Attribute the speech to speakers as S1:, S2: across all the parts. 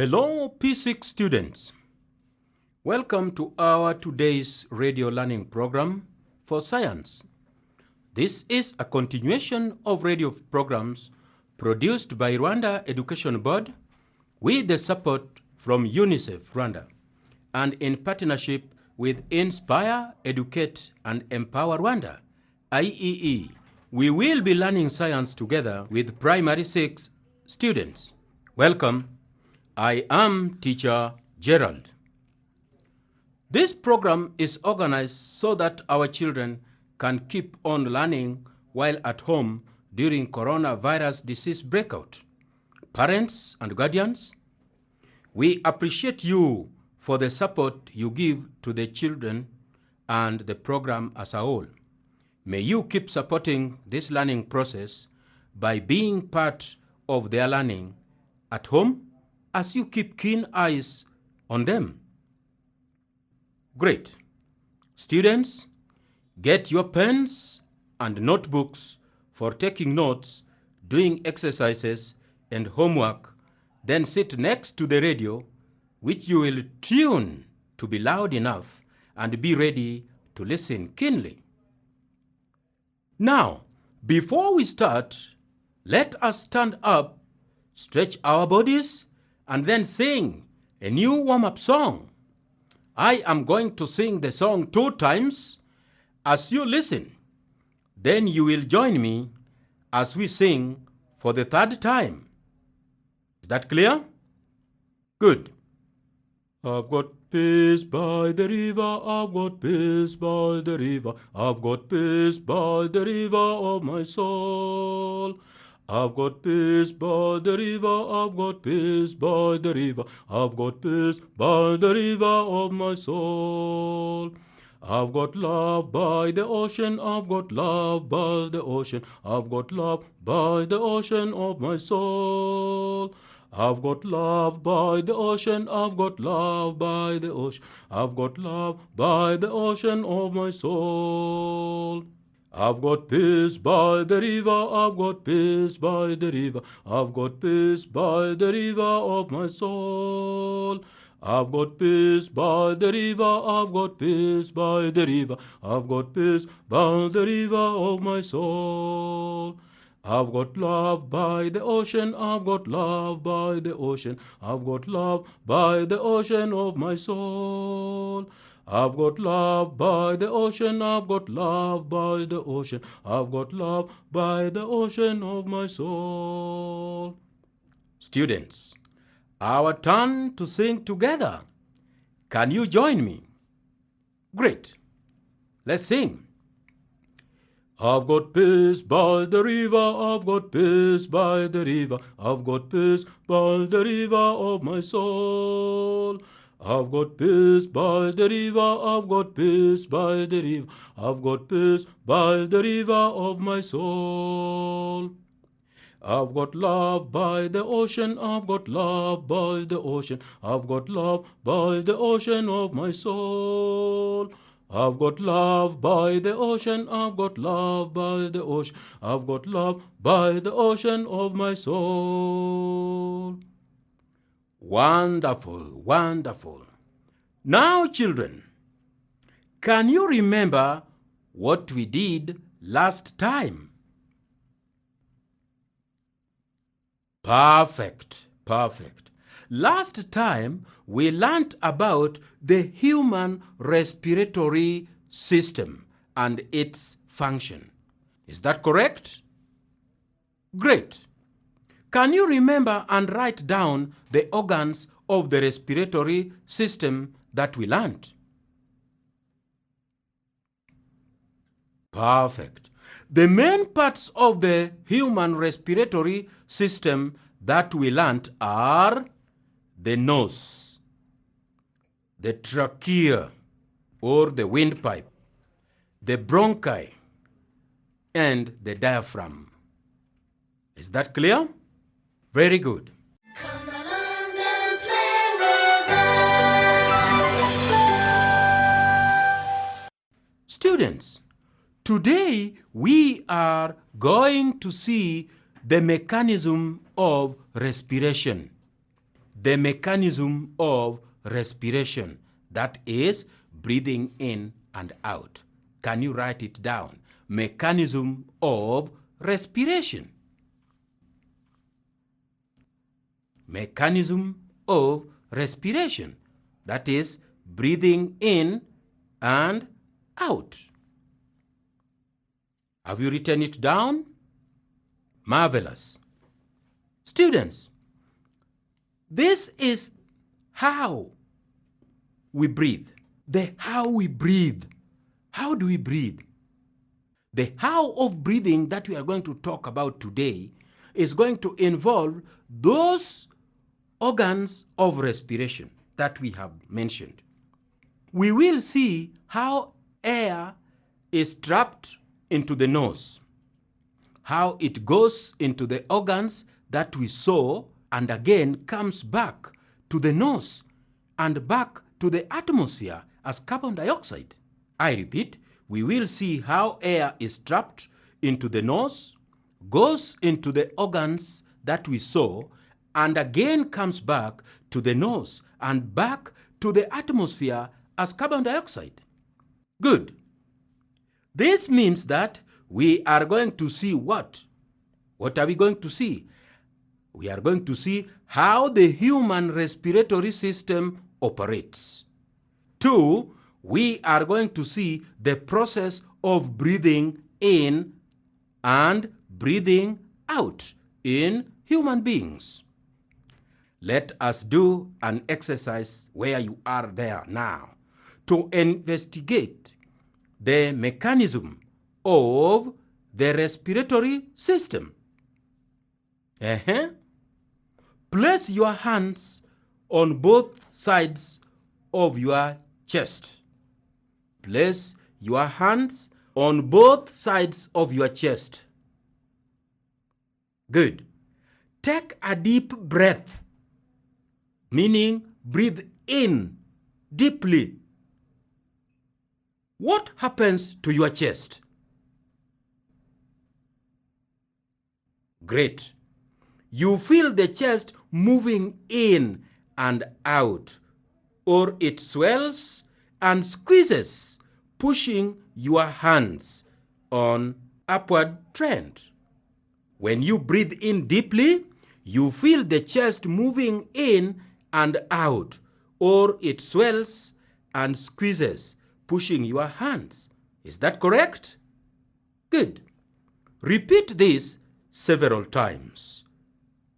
S1: Hello P6 students. Welcome to our today's radio learning program for science. This is a continuation of radio programs produced by Rwanda Education Board with the support from UNICEF Rwanda and in partnership with Inspire, Educate and Empower Rwanda, IEE. We will be learning science together with primary 6 students. Welcome. I am teacher Gerard. This program is organized so that our children can keep on learning while at home during coronavirus disease breakout. Parents and guardians, we appreciate you for the support you give to the children and the program as a whole. May you keep supporting this learning process by being part of their learning at home as you keep keen eyes on them. Great. Students, get your pens and notebooks for taking notes, doing exercises and homework, then sit next to the radio, which you will tune to be loud enough and be ready to listen keenly. Now, before we start, let us stand up, stretch our bodies, and then sing a new warm-up song. I am going to sing the song 2 times. As you listen, then you will join me as we sing for the 3rd time. Is that clear? Good. I've got peace by the river, I've got peace by the river, I've got peace by the river of my soul. I've got peace by the river, I've got peace by the river, I've got peace by the river of my soul. I've got love by the ocean, I've got love by the ocean, I've got love by the ocean of my soul. I've got love by the ocean, I've got love by the ocean, I've got love by the ocean of my soul. I've got peace by the river, I've got peace by the river, I've got peace by the river of my soul. I've got peace by the river, I've got peace by the river, I've got peace by the river of my soul. I've got love by the ocean, I've got love by the ocean, I've got love by the ocean of my soul. I've got love by the ocean, I've got love by the ocean, I've got love by the ocean of my soul. Students, our turn to sing together. Can you join me? Great. Let's sing. I've got peace by the river, I've got peace by the river, I've got peace by the river of my soul. I've got peace by the river, I've got peace by the river, I've got peace by the river of my soul. I've got love by the ocean, I've got love by the ocean, I've got love by the ocean of my soul. I've got love by the ocean, I've got love by the ocean, I've got love by the ocean of my soul. Wonderful, wonderful. Now, children, can you remember what we did last time? Perfect, perfect. Last time, we learnt about the human respiratory system and its function. Is that correct? Great. Can you remember and write down the organs of the respiratory system that we learned? Perfect. The main parts of the human respiratory system that we learned are the nose, the trachea or the windpipe, the bronchi, and the diaphragm. Is that clear? Very good.
S2: Come along and play with us.
S1: Students, today we are going to see the mechanism of respiration. the mechanism of respiration, that is, breathing in and out. Can you write it down? Mechanism of respiration. Mechanism of respiration, that is, breathing in and out. Have you written it down? Marvelous. Students, this is how we breathe. The how we breathe. How do we breathe? The how of breathing that we are going to talk about today is going to involve those organs of respiration that we have mentioned. We will see how air is trapped into the nose, how it goes into the organs that we saw and again comes back to the nose and back to the atmosphere as carbon dioxide. I repeat, we will see how air is trapped into the nose, goes into the organs that we saw, and again comes back to the nose and back to the atmosphere as carbon dioxide. Good. This means that we are going to see what? What are we going to see? We are going to see how the human respiratory system operates. 2, we are going to see the process of breathing in and breathing out in human beings. Let us do an exercise where you are there now to investigate the mechanism of the respiratory system. Place your hands on both sides of your chest. Place your hands on both sides of your chest. Good. Take a deep breath, meaning breathe in deeply. What happens to your chest? Great. You feel the chest moving in and out, or it swells and squeezes, pushing your hands on upward trend. When you breathe in deeply, you feel the chest moving in and out, or it swells and squeezes, pushing your hands. Is that correct? Good. Repeat this several times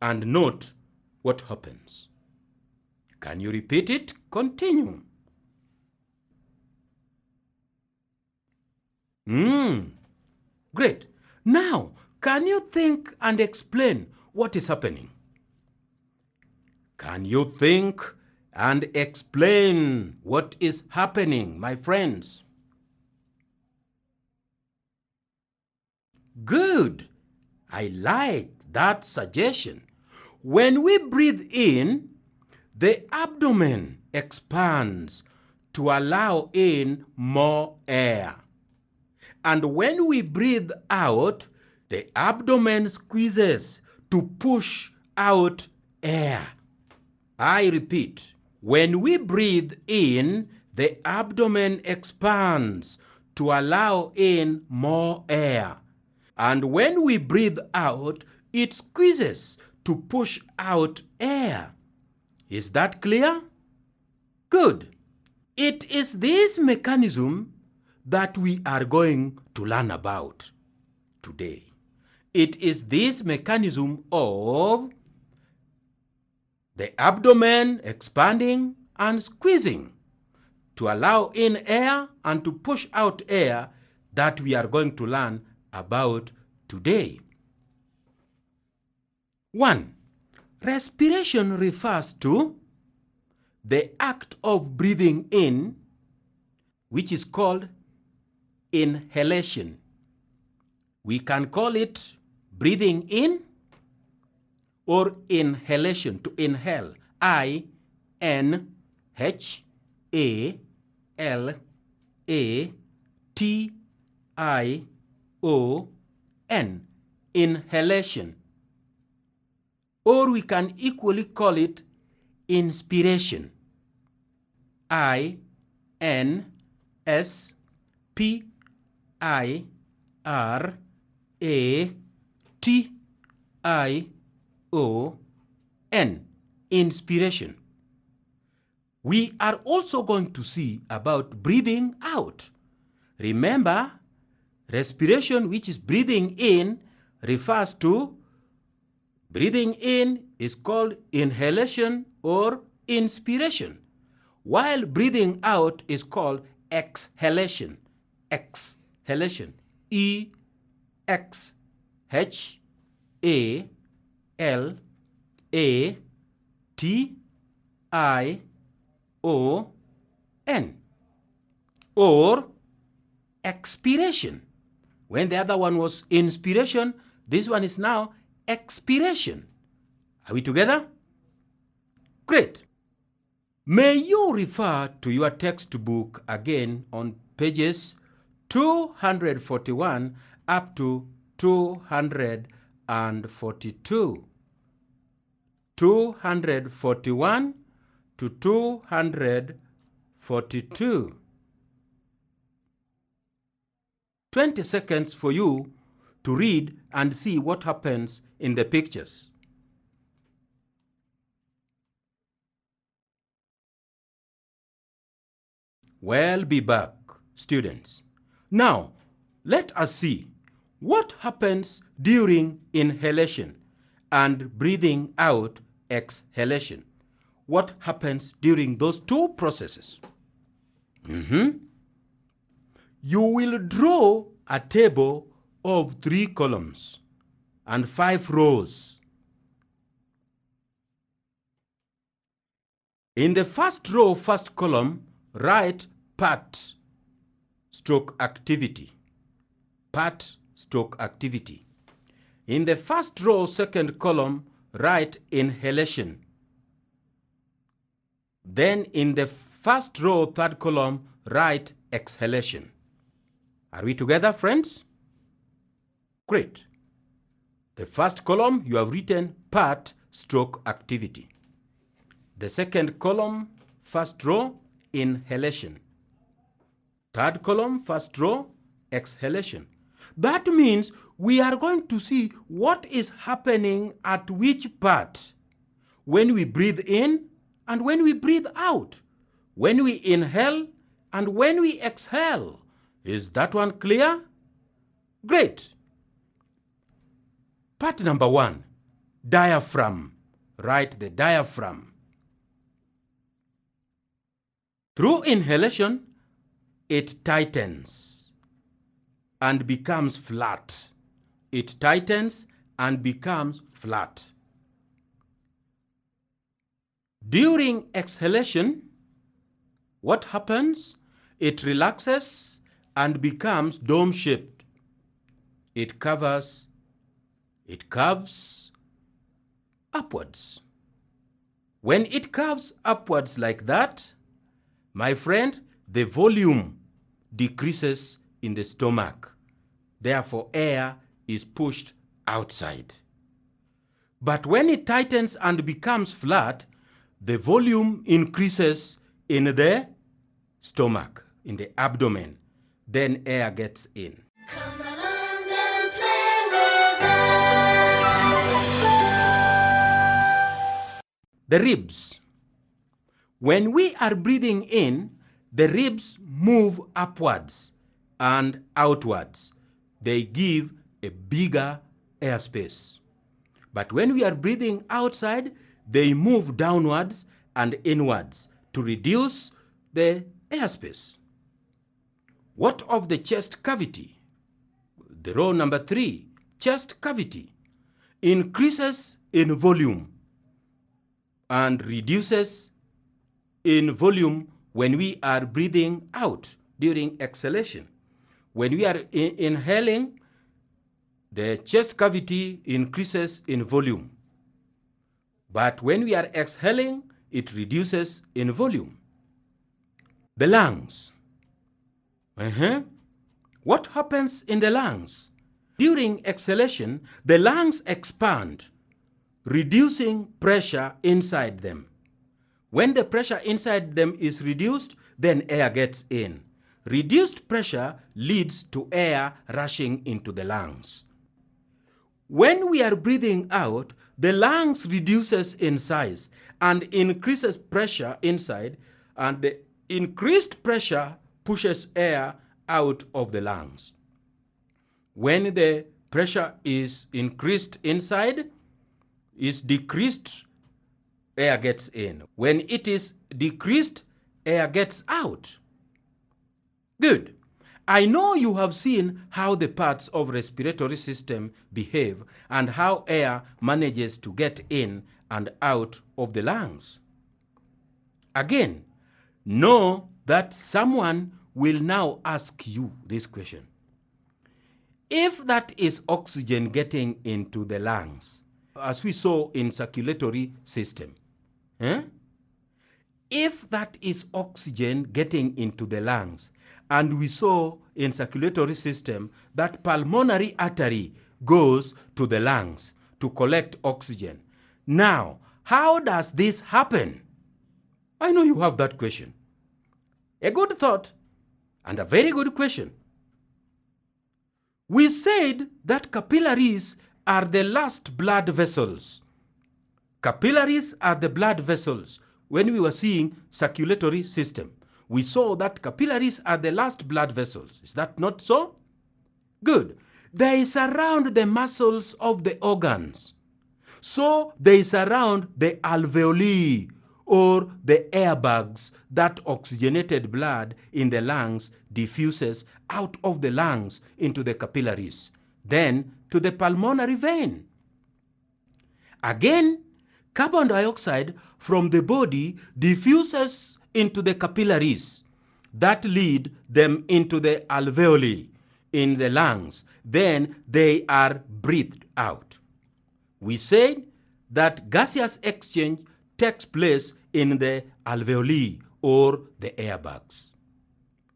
S1: and note what happens. Can you repeat it? Continue. Great. Now, can you think and explain what is happening? Can you think and explain what is happening, my friends? Good. I like that suggestion. When we breathe in, the abdomen expands to allow in more air. And when we breathe out, the abdomen squeezes to push out air. I repeat, when we breathe in, the abdomen expands to allow in more air. And when we breathe out, it squeezes to push out air. Is that clear? Good. It is this mechanism that we are going to learn about today. It is this mechanism of the abdomen expanding and squeezing to allow in air and to push out air that we are going to learn about today. 1. Respiration refers to the act of breathing in, which is called inhalation. We can call it breathing in or inhalation, to inhale. I-N-H-A-L-A-T-I-O-N. Inhalation. Or we can equally call it inspiration. I-N-S-P-I-R-A-T-I-O-N. Inspiration. We are also going to see about breathing out. Remember, respiration, which is breathing in, refers to breathing in is called inhalation or inspiration, while breathing out is called exhalation. Exhalation. E-X-H-A-L-A-T-I-O-N. Or expiration. When the other one was inspiration, this one is now expiration. Are we together? Great. May you refer to your textbook again on pages 241 up to 242. 241 to 242. 20 seconds for you to read and see what happens in the pictures. Well, be back, students. Now, let us see what happens during inhalation and breathing out, exhalation. What happens during those two processes? You will draw a table of 3 columns and 5 rows. In the first row, first column, write part stroke activity. Part stroke activity. In the first row, second column, write inhalation. Then in the first row, third column, write exhalation. Are we together, friends? Great. The first column, you have written part stroke activity. The second column, first row, inhalation. Third column, first row, exhalation. That means we are going to see what is happening at which part when we breathe in and when we breathe out, when we inhale and when we exhale. Is that one clear? Great. Part number 1, diaphragm. Write the diaphragm. Through inhalation, it tightens and becomes flat. It tightens and becomes flat. During exhalation, what happens? It relaxes and becomes dome-shaped. It curves upwards. When it curves upwards like that, my friend, the volume decreases in the stomach. Therefore, air is pushed outside. But when it tightens and becomes flat, the volume increases in the stomach, in the abdomen. Then air gets in.
S2: Come along and play with us.
S1: The ribs. When we are breathing in, the ribs move upwards and outwards. They give a bigger airspace. But when we are breathing outside, they move downwards and inwards to reduce the airspace. What of the chest cavity? The row number 3, chest cavity, increases in volume and reduces in volume when we are breathing out during exhalation. When we are inhaling, the chest cavity increases in volume. But when we are exhaling, it reduces in volume. The lungs. What happens in the lungs? During exhalation, the lungs expand, reducing pressure inside them. When the pressure inside them is reduced, then air gets in. Reduced pressure leads to air rushing into the lungs. When we are breathing out, the lungs reduces in size and increases pressure inside, and the increased pressure pushes air out of the lungs. When the pressure is increased inside, is decreased, air gets in. When it is decreased, air gets out. Good. I know you have seen how the parts of respiratory system behave and how air manages to get in and out of the lungs. Again, know that someone will now ask you this question. If that is oxygen getting into the lungs, as we saw in circulatory system, if that is oxygen getting into the lungs, and we saw in circulatory system that pulmonary artery goes to the lungs to collect oxygen. Now, how does this happen? I know you have that question. A good thought and a very good question. We said that capillaries are the last blood vessels. Capillaries are the blood vessels. When we were seeing circulatory system, we saw that capillaries are the last blood vessels. Is that not so? Good. They surround the muscles of the organs. So they surround the alveoli, or the airbags that oxygenated blood in the lungs diffuses out of the lungs into the capillaries, then to the pulmonary vein. Again, carbon dioxide from the body diffuses into the capillaries that lead them into the alveoli in the lungs. Then they are breathed out. We said that gaseous exchange takes place in the alveoli or the airbags.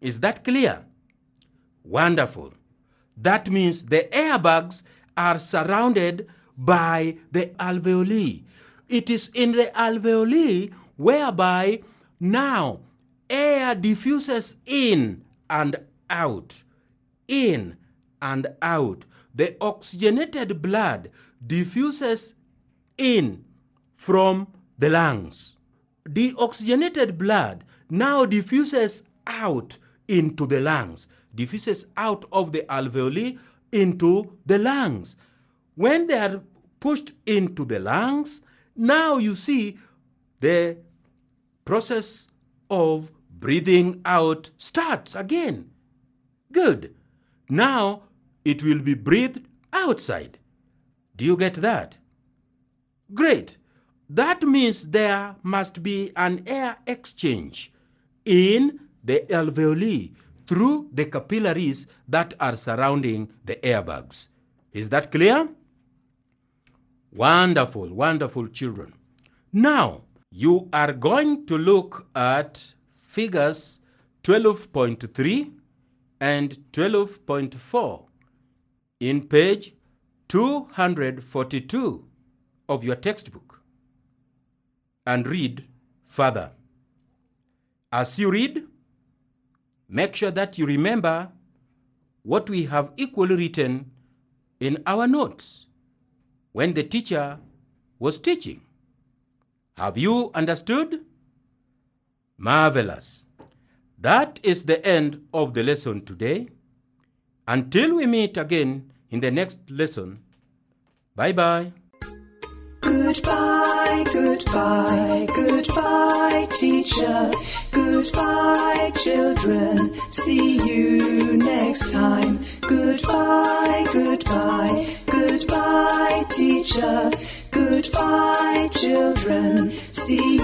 S1: Is that clear? Wonderful. That means the airbags are surrounded by the alveoli. It is in the alveoli whereby now air diffuses in and out, in and out. The oxygenated blood diffuses in from the lungs. The oxygenated blood now diffuses out into the lungs, diffuses out of the alveoli into the lungs. When they are pushed into the lungs, now you see the process of breathing out starts again. Good. Now it will be breathed outside. Do you get that? Great. That means there must be an air exchange in the alveoli through the capillaries that are surrounding the airbags. Is that clear? Wonderful, wonderful children. Now, you are going to look at figures 12.3 and 12.4 in page 242 of your textbook and read further. As you read, make sure that you remember what we have equally written in our notes when the teacher was teaching. Have you understood? Marvelous. That is the end of the lesson today. Until we meet again in the next lesson, bye-bye.
S3: Goodbye, goodbye, goodbye, teacher. Goodbye, children. See you next time. Goodbye, goodbye, goodbye, teacher. Goodbye, children. See